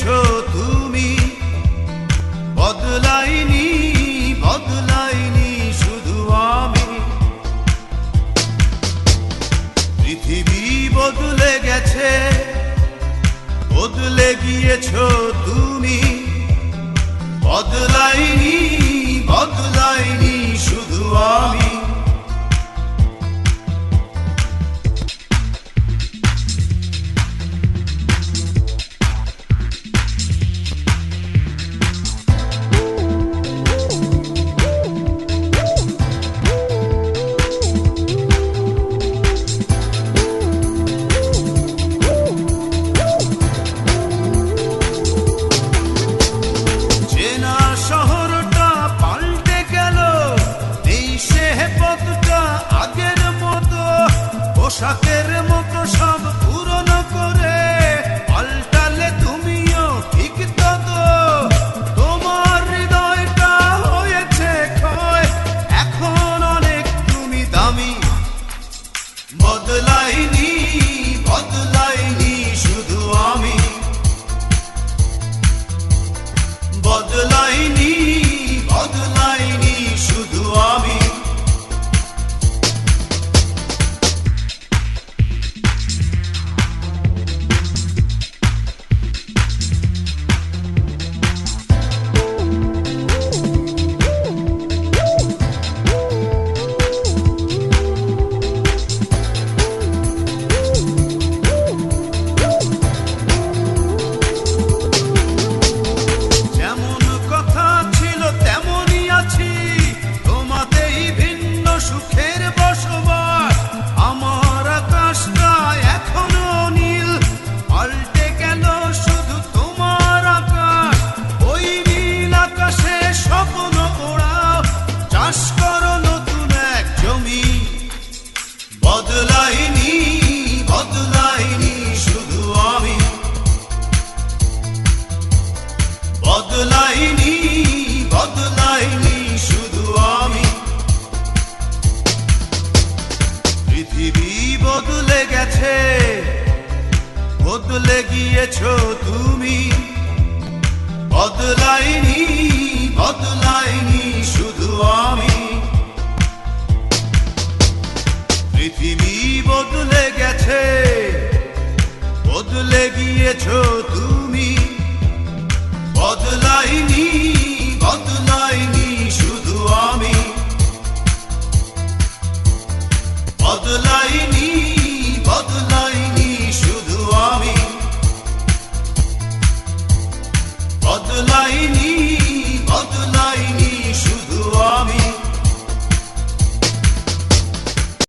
গিয়েছো তুমি, বদলাইনি বদলাইনি শুধু আমি। পৃথিবী বদলে গেছে, বদলে গিয়েছো তুমি, বদলাইনি বদলাইনি শুধু আমি। পোশাকের মতো সব পুরনো করে পাল্টালে তুমিও ঠিক ততো। তোমার হৃদয়টা হয়েছে ক্ষয়, এখন অনেক তুমি দামি। বদলাইনি বদলাইনি শুধু আমি, বদলাইনি বদলাইনি শুধু আমি। বদলাইনি বদলাইনি শুধু আমি, বদলাইনি বদলাইনি শুধু আমি। পৃথিবী বদলে গেছে, বদলে গিয়েছো তুমি, বদলাইনি বদলাইনি শুধু আমি। পৃথিবী বদলে গেছে, বদলে গিয়েছো।